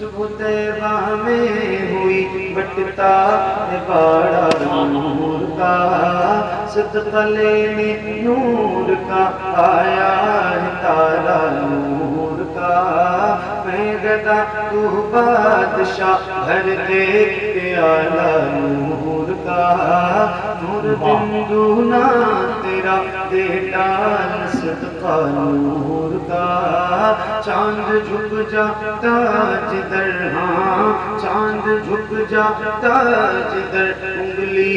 सुबह तैबा में हुई बटता है बड़ा नूर का, सदका लेने नूर का आया है तारा नूर का। मैं गदा तू बादशाह भर दे आला नूर का। नूर बिंदु ना तेरा दे डाल सदका नूर का। चांद झुक जाता जिधर, हाँ चांद झुक जाता जिधर, उंगली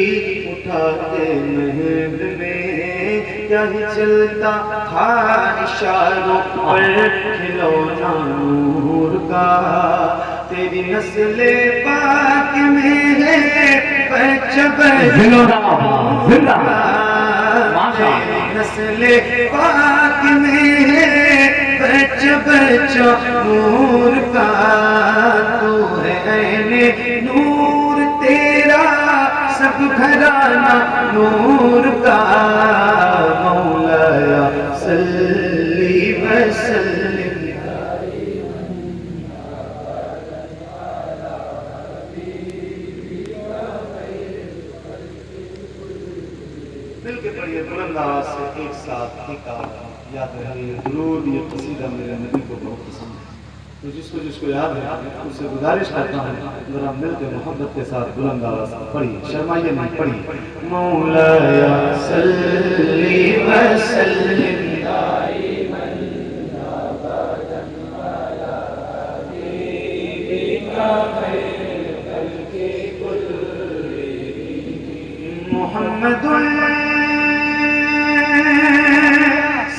उठा के महल में क्या ही चलता था इशारों पर खिलौना नूर का। तेरी नस्ले पाक में है बच्चा जिंदा तेरी नस्ले पाक में है बच्चा बच्चा नूर का। तू है ऐने नूर तेरा सब घराना नूर का। मौलाया सल्ली वसल्लिम मिल के पढ़िए बुलंद आवाज से एक साथ एक आवाज। याद रहे ये दुरूद ये कसीदा मेरे नबी को बहुत पसंद है, तो जिसको जिसको याद है उससे गुजारिश करता हूँ जरा मिलकर मोहब्बत के साथ बुलंद आवाज से पढ़िए, शर्माइए नहीं, पढ़िए। मौलाया सल्ली वसल्लिम दाइमन अबदन अला नबीका खैरिल खल्क़ि कुल्लिहिम। मुहम्मदुल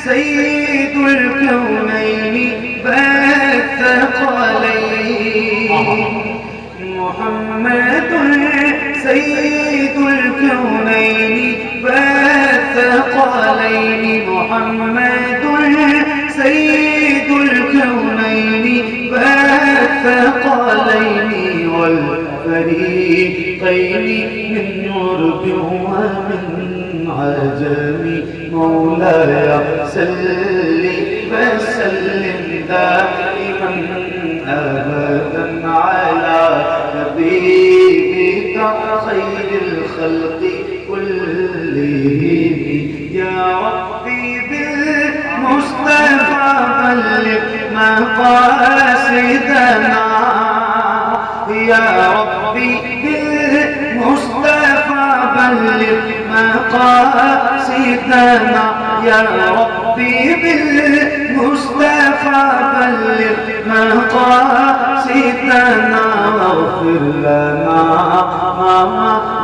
सय्यिदुल कौनैनि वत्थक़लैनि। मुहम्मदुल सय्यिदुल कौनैनि वत्थक़लैनि। मुहम्मदुल सय्यिदुल कौनैनि वत्थक़लैनि वल फरीक़ैनि मिन उर्ब व मिन अजमी। मौलाया सल्ली वसल्लिम दाइमन अबदन अला नबीका खैरिल खल्क़ि कुल्लिहिम। या रब्बी बिल मुस्तफ़ा बल्लिग़ मक़ासिदना। या रब्बी बिल मुस्तफ़ा बल्लिग़ मक़ासिदना। या रब्बी बिल मुस्तफ़ा बल्लिग़ मक़ासिदना। वाग़फ़िर लना मा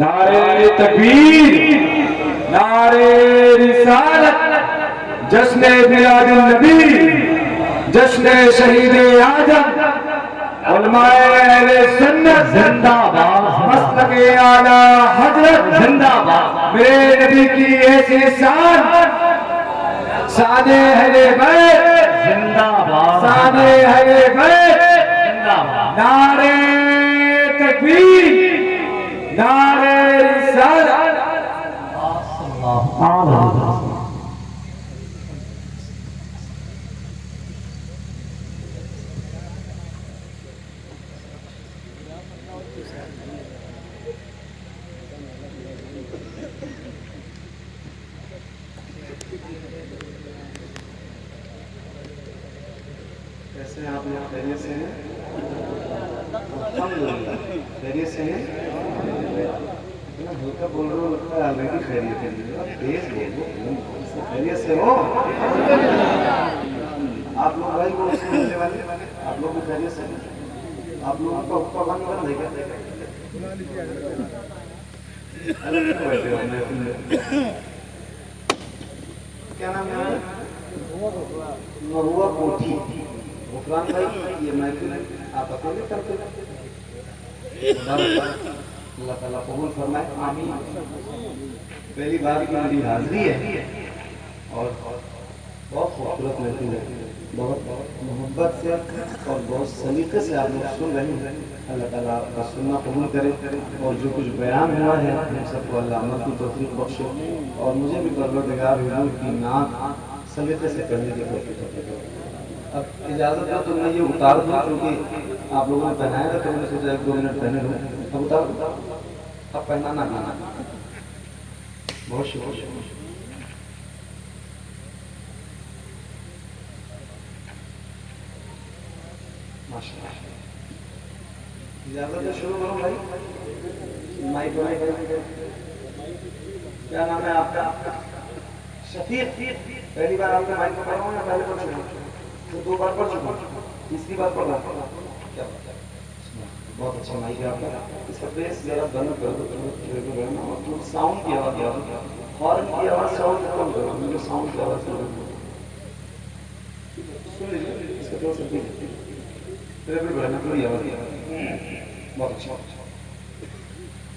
नारे तकबीर, नारे रिसालत, जश्न मिलादुन नबी, जश्न शहीद आजम, उलमाए अहले सुन्नत जिंदाबाद, मसलके आला हजरत जिंदाबाद, मेरे नबी की ऐसी शान, सादे अहले बैत जिंदाबाद, सादे अहले बैत जिंदाबाद, नारे तकबीर, नारे रिसालत, कैसे हैं आप लोग? खैरियत से हैं? अल्हम्दुलिल्लाह, खैरियत से हैं? इतना हल्का बोल रहे हो, लगता है ऑलरेडी खैरियत है। तेज बोलो, खैरियत से हो? आप लोग भाई को सुनने वाले, आप लोग भी खैरियत से हैं? आप लोगों का हुक्का बंद कर देगा? अलग क्यों बैठे हो? क्या नाम है? महुआ कोठी। गुफरान भाई, ये महफिल आप अकेले करते हैं? अल्लाह ताला कबूल फरमाए, आमीन। पहली बार की मेरी हाजिरी है और बहुत खूबसूरत महफिल है, बहुत मोहब्बत से और बहुत सलीके से आप लोग सुन रहे हैं। अल्लाह ताला आपका सुनना कबूल करे और जो कुछ बयान हुआ है हम सबको अल्लाह अमल की तौफीक बख्शे और मुझे भी परवरदिगार हुजूर की नात सलीके से करने की तौफीक दे। अब इजाज़त दो तो मैं ये उतार दूँ, क्योंकि आप लोगों ने पहनाया था तो मैंने सोचा 1-2 मिनट पहने लूँ। अब उतार, अब पहनाना गाना। बहुत शुक्रिया। माशाअल्लाह, इजाज़त दो, शुरू करो भाई। माइक वाले क्या नाम है आपका? शफीक। पहली बार आपने माइक में पढ़ा हो या पहले पढ़ चुके हो? तो 2 बार पढ़ चुका, तीसरी बार पढ़ रहा। क्या बहुत अच्छा माइक है आपका। इसका बेस जरा बंद कर दो, थोड़ी साउंड की आवाज़, हॉर्न की आवाज़ साउंड कम करो, मुझे साउंड की आवाज़ सुन लीजिए। इसका थोड़ा सा फिर भी बढ़ाना, थोड़ी आवाज़। बहुत अच्छा।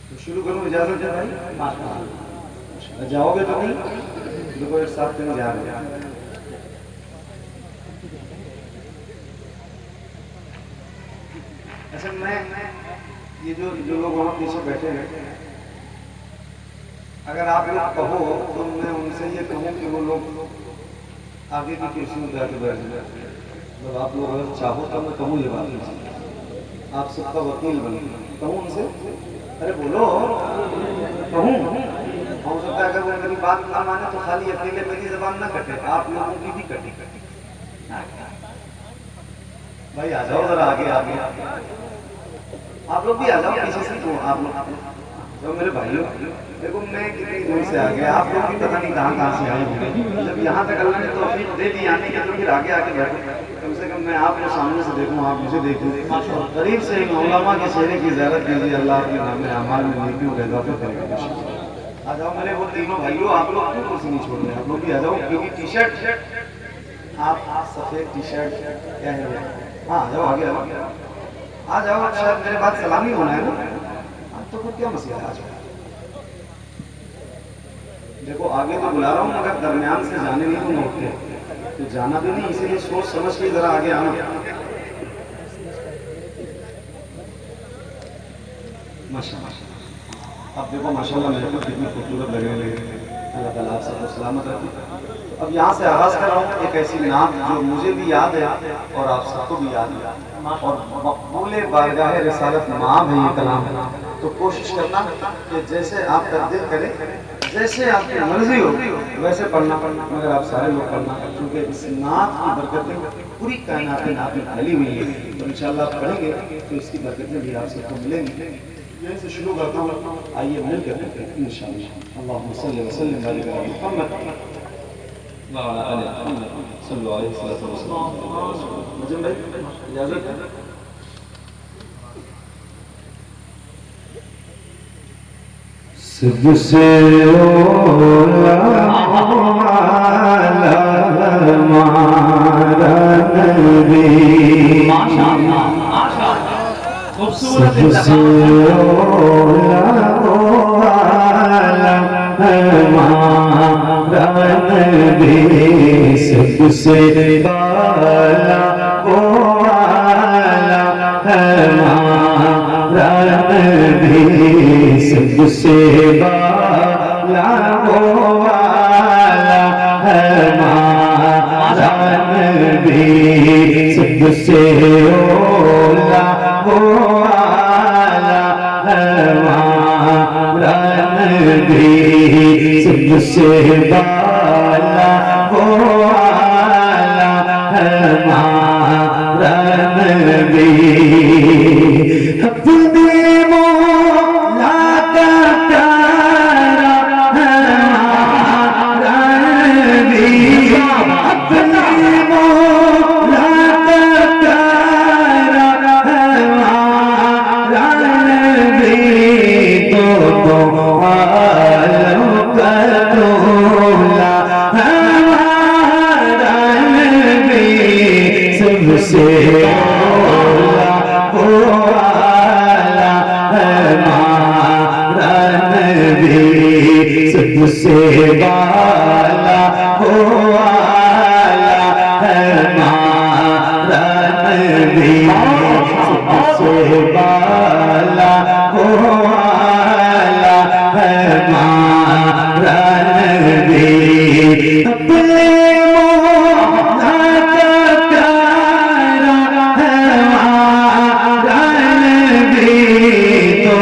तो शुरू करूँ? इजाज़त है भाई? जाओगे तो नहीं? देखो एक साथ कहीं जा रहे हैं। अच्छा, मैं ये जो लोग वहाँ पीछे बैठे हैं, अगर आप लोग कहो तो मैं उनसे ये कहूँ कि वो लोग आगे की कुर्सी में जाके बैठ जाए। मतलब आप लोग अगर चाहो तो मैं कहूँ ये बात, आप सबका वकील बने, कहूँ उनसे? अरे बोलो, कहूँ? हो सकता है अगर वो मेरी बात ना माने तो खाली अकेले मेरी जबान ना कटे, आप लोगों की भी कटे। भाई आ जाओ जरा आगे, आगे आप लोग भी आ जाओ पीछे से। तो आप लोग तो मेरे भाइयों, देखो मैं कितनी दूर से आ गया, आप लोग भी पता नहीं कहाँ से आए होंगे। जब यहाँ तक अल्लाह ने तौफीक दे दी आने की, तो फिर आगे आके बैठो। कम से कम मैं आपको सामने से देखूँ, आप मुझे देखूँ, करीब से उलमा के चेहरे की ज़ियारत कीजिए। अल्लाह के नाम में अमाल में नेकी और इजाफा करेगा। आ जाओ मेरे वो तीनों भाइयों, आप लोग क्यों कुर्सी नहीं छोड़ रहे? आप लोग भी आ जाओ, क्योंकि टी शर्ट आप सफ़ेद टी शर्ट क्या है? हाँ आ जाओ, आगे आ जाओ। शायद मेरे बाद सलामी होना है ना, तो फिर क्या मसला है? आ जाओ। देखो आगे तो बुला रहा हूँ, मगर दरमियान से जाने नहीं तो उठते, तो जाना भी नहीं, इसीलिए सोच समझ के जरा आगे आना। माशाअल्लाह, अब देखो माशाअल्लाह मेरे को कितनी खूबसूरत लग रही है। अल्लाह ताला आप सबको सलामत रखे। अब यहाँ से आगाज़ कर रहा हूँ एक ऐसी नात जो मुझे भी याद है और आप सबको भी याद है, और मक़बूल बारगाह रिसालत नाम है ये कलाम। तो कोशिश करना कि जैसे आपका दिल करे, जैसे आपकी मर्जी हो वैसे पढ़ना, मगर आप सारे लोग पढ़ना, क्योंकि इस नात की बरकतें पूरी कायनात में नात में फैली हुई है। तो इंशाअल्लाह आप पढ़ेंगे तो इसकी बरकतें भी आप सबको मिलेंगी। यहीं से शुरू करता हूँ, आइए मिल कर इंशाअल्लाह। अल्लाहुम्मा सल्लि व सल्लिम अला मुहम्मद व अला आलि मुहम्मद सल्लल्लाहु अलैहि वसल्लम। मुझे भाई इजाज़त है? सबसे ओला हमारा नबी, माशाअल्लाह माशाअल्लाह। खूबसूरत सबसे ओला वाला हमारा नबी, सबसे बाला वो वाला हमारा नबी, सबसे बाला वो वाला हमारा नबी, सबसे ओला वो वाला हमारा नबी, सबसे बाला वो वाला हमारा नबी। अपने मौला का प्यारा हमारा नबी, अपने मौला का प्यारा हमारा नबी, तो आलम का दूल्हा हमारा नबी, सबसे ओला वो वाला हमारा नबी, सबसे बाला वो वाला हमारा नबी, सबसे बाला वो वाला हमारा नबी। अपने मौला का प्यारा हमारा नबी, तो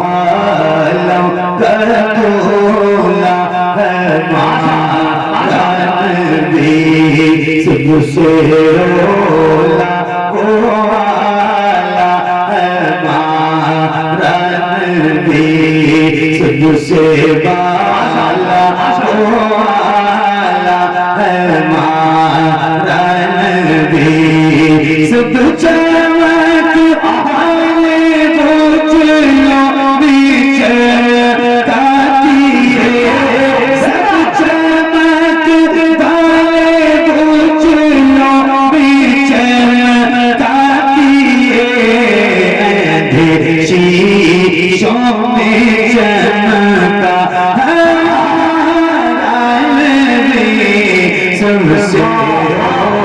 आलम का दूल्हा हमारा नबी, सबसे ओला वो वाला हमारा नबी, सबसे बाला वो वाला हमारा नबी, सब चमक वाले बुझलो बीच कातिए, सब चमक वाले बुझलो बीच कातिए, अंधेरे शीशों में चमका हमारा नबी, सबसे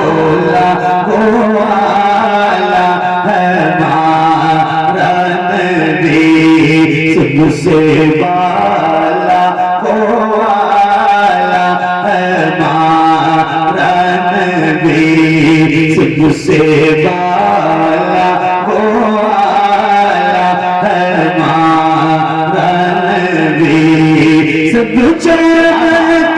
ओला वो वाला हमारा नबी, सबसे बाला वो वाला हमारा नबी, सबसे बाला वो वाला हमारा नबी, सब चमक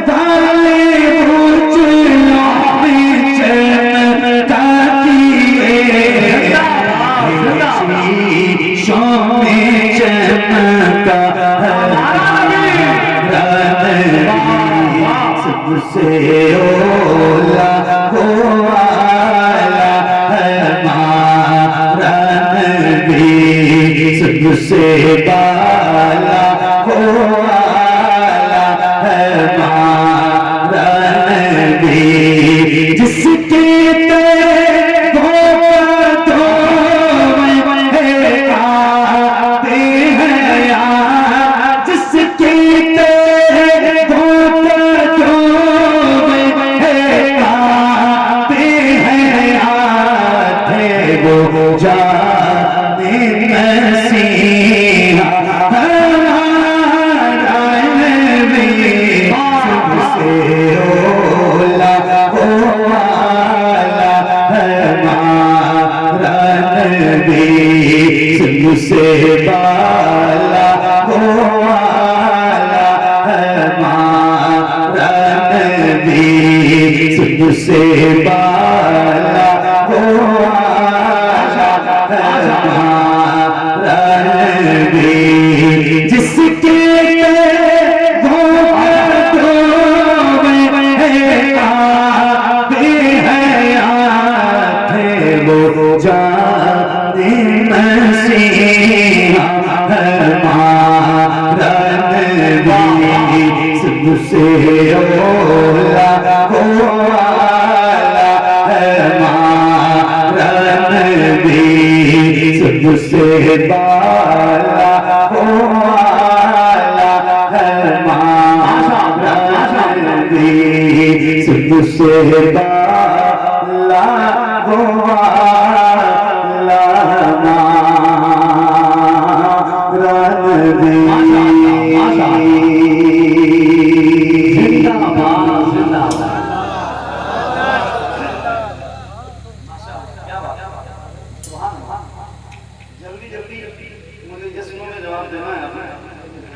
वाले बुझलो बीच कातिए, शीशों में चमका हमारा नबी, सबसे ओला वो वाला हमारा नबी, सबसे बाला वो वाला हमारा नबी, जिसके जाने मसीहा हमारा नबी, सबसे ओला वो वाला हमारा नबी, सबसे बाला वो वाला हमारा नबी, सबसे बाला वो हमारा नबी, जिसके वो जाने मसीहा हमारा नबी, सबसे ओला वो वाला तुझसे बाला हो आला है हमारा नबी, तुझसे बाला हो आला हमारा नबी। जल्दी जल्दी मुझे ये सुनो में जवाब देना है आपने।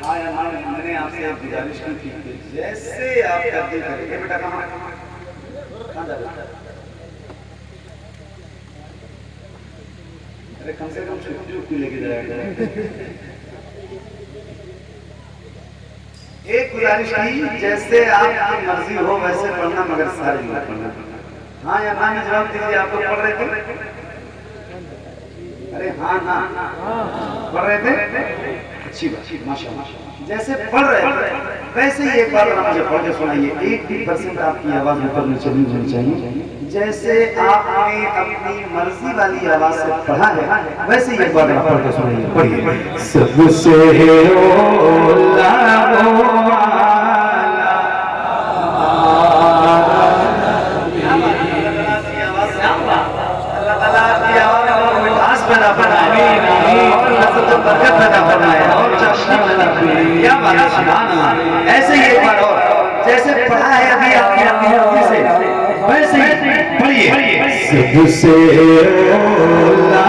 हाँ या ना, मैंने आपसे एक गुजारिश की थी कि जैसे आप करते करेंगे। बेटा कहाँ जा रहे हो? अरे कम से कम छुट्टी उट्टी लेके जाया करें। एक गुजारिश की, जैसे आपकी मर्जी हो वैसे पढ़ना, मगर सारे लोग पढ़ना। हाँ या ना में जवाब दीजिए। आप लोग पढ़ रहे थे? अरे हाँ ना पढ़ रहे थे? अच्छी बात, माशाअल्लाह। जैसे पढ़ रहे थे वैसे ही एक बार मुझे पढ़ के सुनाइए। 1% आपकी आवाज ऊपर नीचे नहीं होनी चाहिए। जैसे आपने अपनी मर्जी वाली आवाज से पढ़ा है वैसे ही एक बार आप पढ़ के सुनाइए। पढ़िए। सबसे ओला ऐसे ही एक बार और जैसे पढ़ा है अभी आपकी अपनी से वैसे ही पढ़िए। सबसे ओला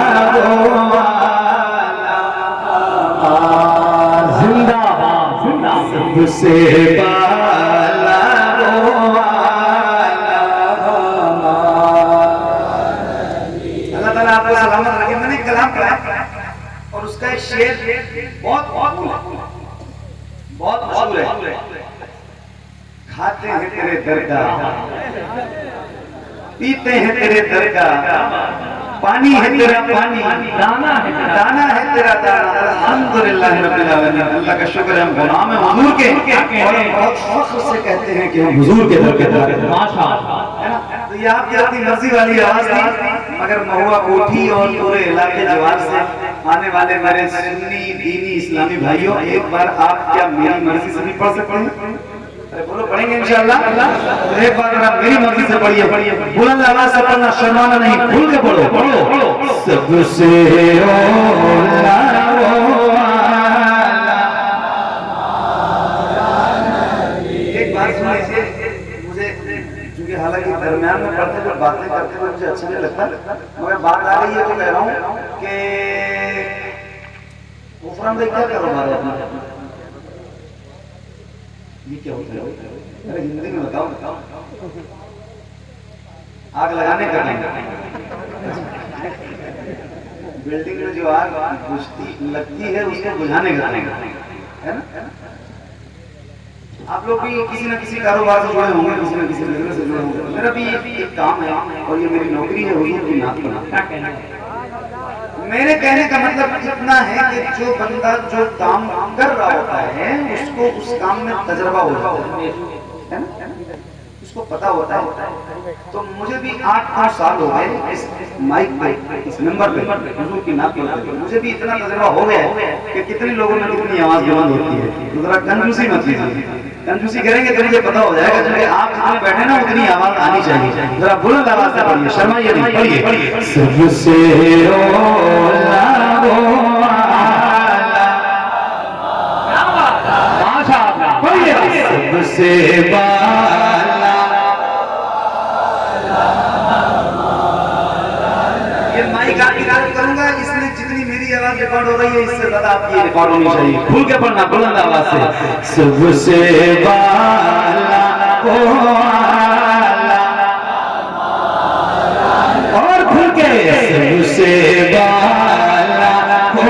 जिंदाबाद, सबसे बाला अल्लाह ताला आपको सलामत रखे। मैंने कलाम पढ़ा और उसका एक शेर बहुत मशहूर है। खाते हैं तेरे दर का, पीते हैं तेरे दर का, पानी है तेरा पानी, दाना है तेरा दाना। अल्हम्दुलिल्लाह रब्बिल आलमीन। अल्लाह का शुक्र है हम गुलाम हैं हुजूर के, और बहुत फख्र से कहते हैं कि हम हुजूर के दर के दार हैं। माशाअल्लाह, है ना? तो ये आपकी अपनी मर्जी वाली आवाज थी, मगर महुआ कोठी और पूरे इलाके जवार से आने वाले मेरे सुन्नी दीनी इस्लामी भाइयों, एक बार आप क्या मेरी मर्जी से नहीं पढ़ सकते हैं? अरे बोलो, पढ़ेंगे इंशाअल्लाह। तो एक बार आप मेरी मर्जी से पढ़िए। बुलंद आवाज से पढ़ना, शर्माना नहीं, खुल के पढ़ो। सबसे ओला एक बात सुन लीजिए। मुझे क्योंकि हालांकि दरमियान में पढ़ते जब बातें करते हुए मुझे अच्छा नहीं लगता, मगर बात आ रही है तो कह रहा हूँ कि गुफरान भाई क्या कारोबार है अपना? ये क्या होता है? अरे हिंदी में बताओ। आग लगाने का काम। बिल्डिंग में जो आग बुझती लगती है उसको बुझाने का काम है ना? आप लोग भी किसी न किसी कारोबार से जुड़े होंगे, किसी न किसी बिजनेस से जुड़े होंगे। मेरा भी एक काम है और ये मेरी नौकरी है हुजूर की नात पढ़ना। मेरे कहने का मतलब इतना है कि जो बंदा जो काम कर रहा होता है उसको उस काम में तजर्बा हो जाता है ना? उसको पता होता है। तो मुझे भी 8 साल हो गए इस माइक पे, इस नंबर पे हुजूर की नात पढ़ते हुए। मुझे भी इतना तजर्बा हो गया है कि कितने लोगों में कितनी आवाज बुलंद होती है। तो जरा कंजूसी मत कीजिए। कंजूसी करेंगे तो मुझे पता हो जाएगा क्योंकि आप जितने बैठे ना उतनी आवाज आनी चाहिए। जरा बुलंद आवाज से पढ़िए, शर्माइए नहीं, पढ़िए। सबसे ओला सबसे बाला। ये माइक आपकी बात करूंगा, इसमें जितनी मेरी आवाज रिकॉर्ड हो रही है इससे ज्यादा आपकी रिकॉर्ड होनी चाहिए। खुल के पढ़ना, बुलंद आवाज से। सबसे बाला हो आला और खुल के सबसे बाला हो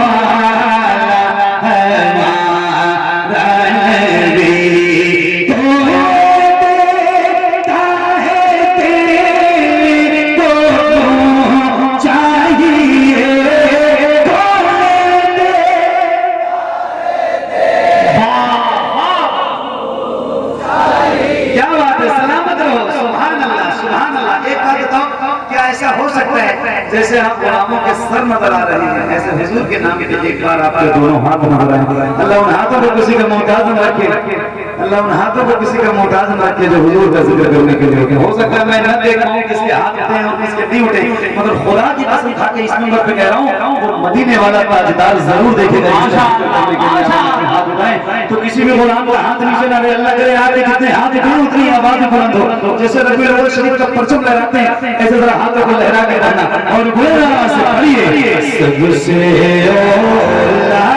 आला है हमारा नबी। तो देता है तेरे को चाहिए, क्या बात है, सलामत रहो। सुभान अल्लाह, सुभान अल्लाह। एक बात बताओ, क्या ऐसा हो सकता लगता है जैसे आप गुलामों के सर नजर आ रहे हैं, ऐसे हुजूर के नाम पे एक बार आपके दोनों हाथ नजर आए। अल्लाह उन हाथों को किसी का मोहताज न रखे, अल्लाह उन हाथों को किसी का मोहताज न रखे जो हुजूर का जिक्र करने के लिए। हो सकता है मैं न देख पाऊं किसके हाथ उठे हैं और किसके नहीं उठे, मगर खुदा की कसम खा के इस नंबर पे कह रहा हूं वो मदीने वाला ताजदार जरूर देखेगा। हाथ उठाएं तो किसी भी गुलाम का हाथ नीचे ना रहे। अल्लाह करे आपके जितने हाथ उठे उतनी आवाज बुलंद हो। जैसे रबीउल अव्वल शरीफ का परचम लहराते हैं ऐसे जरा हाथों को लहरा के रहना और बुलंद आवाज से पढ़िए सबसे औला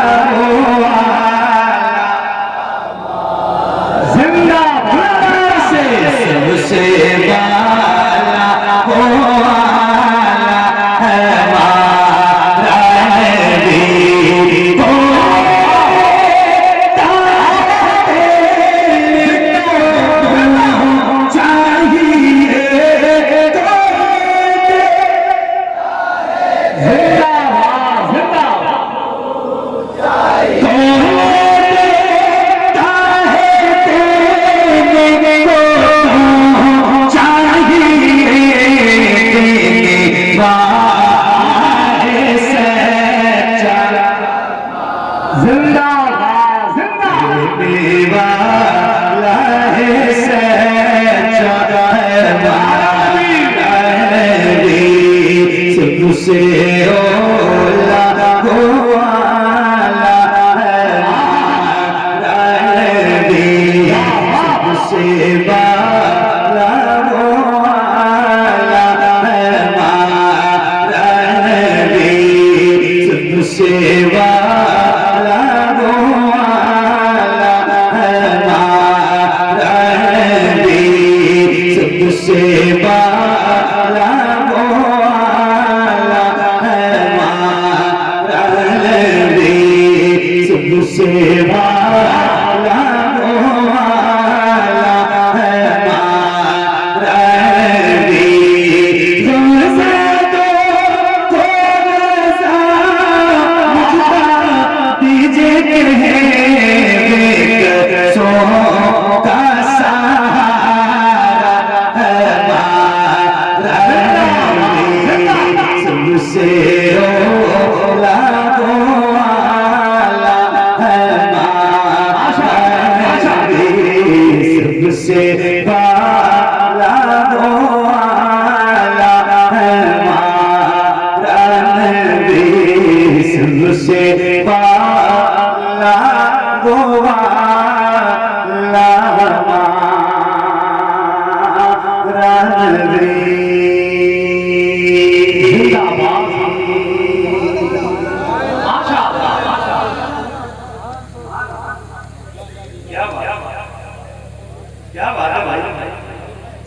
जिंदा बुलंद से सबसे बाला हो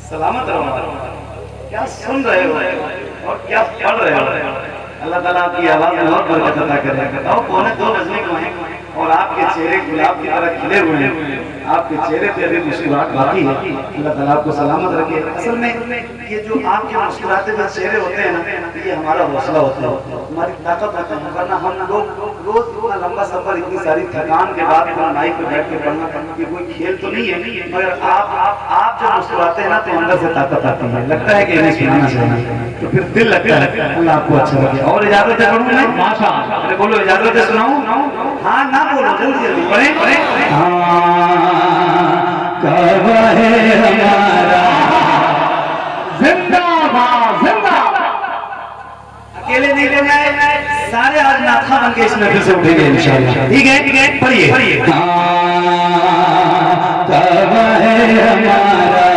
सलामत रहो। क्या सुन रहे हो और क्या पढ़ रहे हो? अल्लाह ताला आपकी आवाज में और बरकत अता करे। और पौने 2 बजने को हैं और आपके चेहरे गुलाब की तरह खिले हुए हैं। आपके चेहरे पे अभी मुस्कुराहट बाकी है। अल्लाह ताला आपको सलामत रखे। असल में ये जो आपके मुस्कुराते हुए चेहरे होते हैं ना, ये हमारा हौसला होता है, हमारी ताकत होता है। वरना हम लोग रोज इतना लंबा सफर, इतनी सारी थकान के बाद नाइट पे बैठ के पढ़ना ये कोई खेल तो नहीं है, मगर आप जब मुस्कुराते हैं ना तो अंदर से ताकत आती है। लगता है कि इन्हें सुनाना चाहिए, तो फिर दिल लगता है। अल्लाह आपको अच्छा लगे। और इजाजत है पढ़ूं मैं? माशाअल्लाह। अरे बोलो इजाजत है, सुनाऊं? हाँ ना बोलो, जल्दी जल्दी पढ़ें। काबा है हमारा जिंदाबाद जिंदाबाद। अकेले नहीं ले जाए, सारे आज नाथा बन के इस महफिल से उठेंगे इंशाअल्लाह। ठीक है, पढ़िए। काबा है हमारा,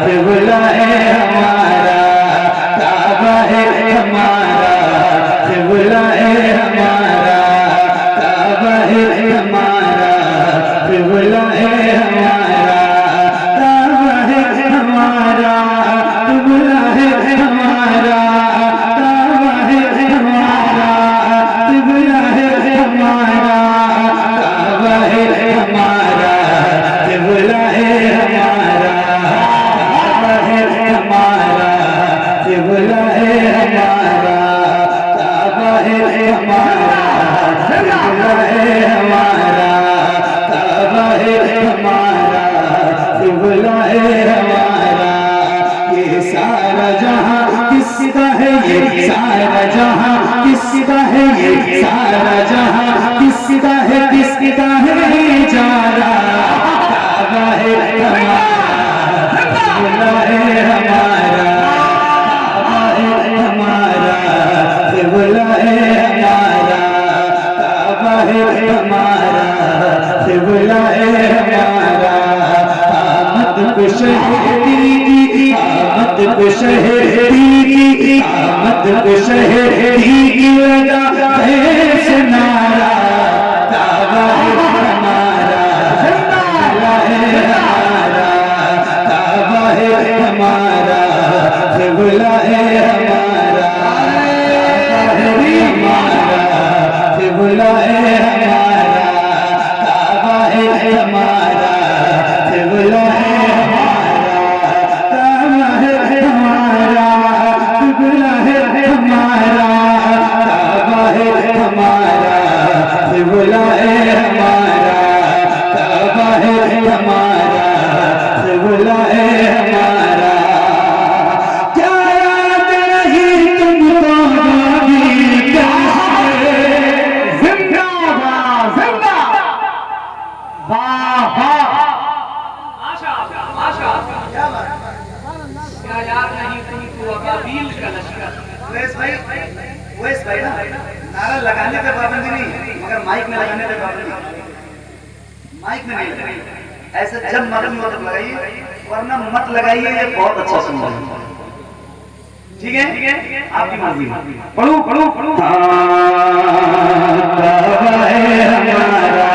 किबला है हमारा, काबा है हमारा, किबला है हमारा, काबा है हमारा, किबला है हमारा, काबा है हमारा, किबला है हमारा, काबा है हमारा, किबला है हमारा, काबा है हमारा, किबला है हमारा, काबा है हमारा, किबला है हमारा, काबा है हमारा, किबला है हमारा, काबा है हमारा, किबला है हमारा। ये सारा जहां किस किसका है ये सारा जहां, किसका है ये सारा जहां, किसका है ये जारा, काबा है हमारा, किबला है हमारा, काबा है हमारा, किबला है हमारा, काबा है हमारा, किबला है हमारा। आमद को शहरी की, आमद को शहरी की, आमद को शहरी की लगा है सुनारा, काबा है हमारा, किबला है हमारा, काबा है हमारा, किबला है हमारा, काबा है हमारा, किबला है हमारा, काबा है हमारा, किबला है हमारा, काबा है हमारा, किबला है हमारा, काबा है हमारा, किबला है हमारा, काबा है हमारा, किबला है हमारा। क्या याद नहीं तुमको नबी का, जिंदाबाद जिंदाबाद, वाह वाह, क्या याद नहीं तुमको अबाबील का लश्कर। वैस भाई ना नारा लगाने पे पाबंदी नहीं, मगर माइक में लगाने पे पाबंदी। माइक में नहीं लगाइए, ऐसे जब मर्जी हो तब लगाइए, वरना मत लगाइए। ये बहुत अच्छा सुन रहे हैं, ठीक है? आपकी मर्जी। पढ़ो पढ़ो पढ़ो। काबा है हमारा,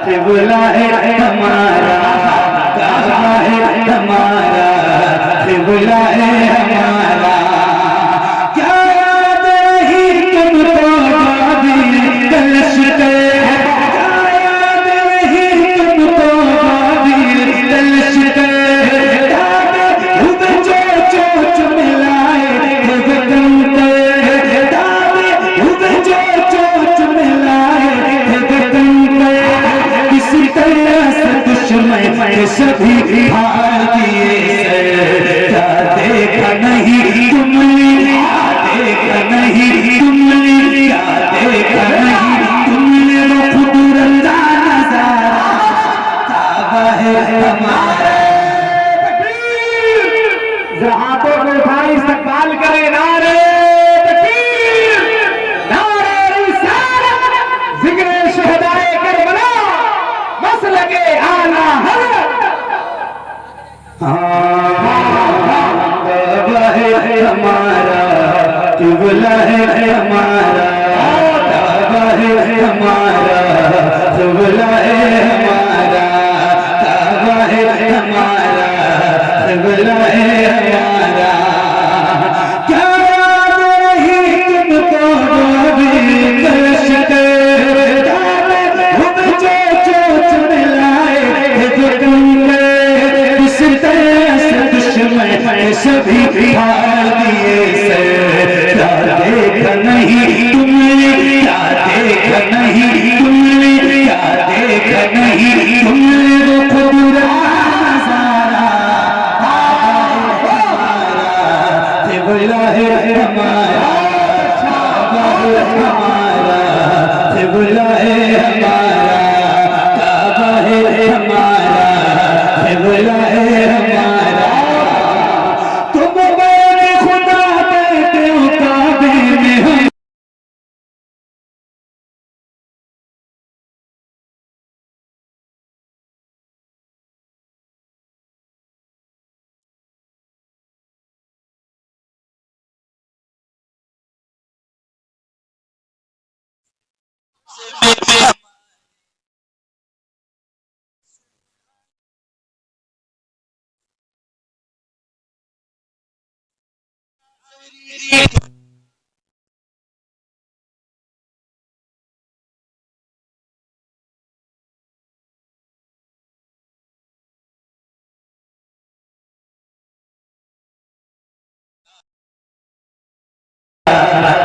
किबला है हमारा, काबा है हमारा, किबला है हमारा। क्या याद नहीं तुमको बाबील का लश्कर, क्या याद नहीं तुमको बाबील का लश्कर, दागे हुब चोच मिलाए हुब कंकर, दागे हुब चोच मिलाए हुब कंकर, किसी तरह से दुश्मन के सभी हार दिए सर, क्या देखा नहीं तुमने, क्या देखा नहीं तुमने, क्या देखा नहीं तुमने, वो खुदरता नजारा, काबा है हमारा। हाथों को उठाई इस्तकबाल करे, नारे तकबीर, नारे रिसालत, जिक्र शहदाए करबला, मसलके आला हज़रत। काबा है हमारा, किबला है हमारा, काबा है हमारा, किबला है हमारा, काबा है हमारा, किबला है हमारा। क्या याद नहीं तुमको बाबील का लश्कर, दागे हुब चोच मिलाए हुब कंकर, इस तरह से दुश्मन के सभी हार दिए सर, क्या देखा नहीं तुमने, क्या देखा नहीं तुमने, क्या देखा नहीं तुमने, वो खुदरा नजारा, किबला है हमारा, काबा है हमारा, किबला है हमारा, काबा है हमारा, किबला है हमारा। तुम मेरे खुदा बैठे हो काबे में, हम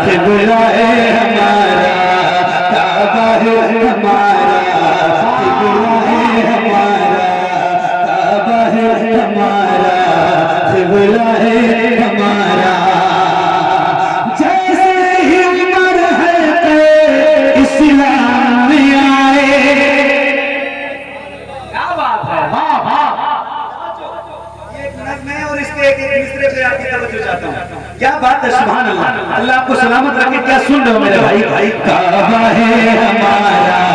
किबला है हमारा, काबा है हमारा, किबला है हमारा, काबा है हमारा, किबला है हमारा। से एक तीसरे पे आपकी तवज्जो चाहता हूँ। क्या बात है, सुभान अल्लाह। अल्लाह आपको सलामत रखे। क्या सुन रहे हो मेरे भाई? काबा है हमारा